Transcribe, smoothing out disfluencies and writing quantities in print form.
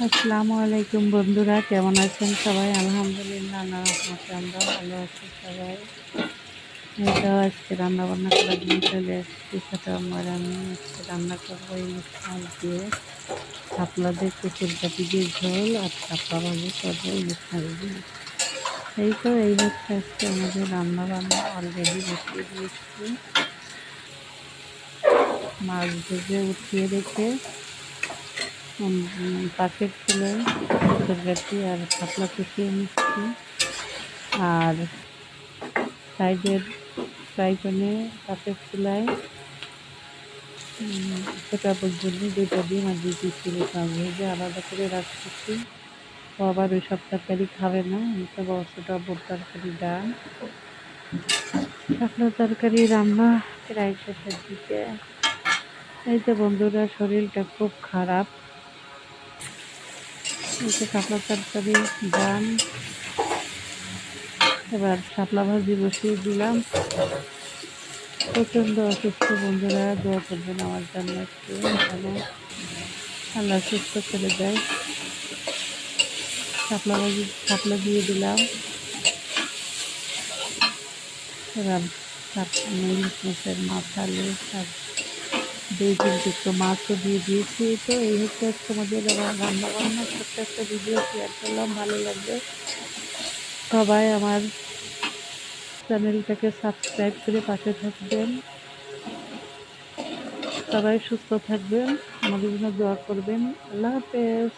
আসসালামু আলাইকুম বন্ধুরা, কেমন আছেন সবাই? আলহামদুলিল্লাহ, আল্লাহর রহমতে আমরা ভালো আছি সবাই। এইটাও আজকে রান্না বান্না করার দিন চলে এসেছি। ছোট আমার আমি আজকে রান্না করবো ইলিশ মাছ দিয়ে, শাপলা দিয়ে, কুচুর কাটি দিয়ে ঝোল আর শাপলা ভাজি করবো ইলিশ মাছ দিয়ে। এই হচ্ছে আজকে আমাদের রান্না বান্না। অলরেডি বসিয়ে দিয়েছি, মাছ ভেজে উঠিয়ে রেখে পাশের চুলায় তরকারি আর শাপলা কষিয়ে নিচ্ছি। আর সাইডের ফ্রাই প্যানে পাশের চুলায় ফোটানোর জন্য দুটো ডিম আর দুই পিস ইলিশ মাছ ভেজে আলাদা করে রাখতেছি। ও আবার ওই সব তরকারি খাবে না, সব ছোটো আব্বুর তরকারি ডাল, শাপলা তরকারি রান্না প্রায় শেষের দিকে। এই যে বন্ধুরা, শরীরটা খুব খারাপ। এই যে শাপলা তরকারি ডাল, এবার শাপলা ভাজি বসিয়ে দিলাম। প্রচণ্ড অসুস্থ বন্ধুরা, দোয়া করবেন আমার জন্য একটু, যেন আল্লাহ সুস্থ করে দেয়। শাপলা দিয়ে দিলাম। এবার ইলিশ মাছের মাথা, লেজ আর দুই তিনটে একটু মাছও দিয়ে দিয়েছি। তো এই হচ্ছে আজকে আমাদের রান্না বান্না, ছোট্ট একটা ভিডিও শেয়ার করলাম। ভালো লাগবে সবাই আমার চ্যানেলটাকে সাবস্ক্রাইব করে পাশে থাকবেন। সবাই সুস্থ থাকবেন, আমাদের জন্য দোয়া করবেন। আল্লাহ হাফেজ।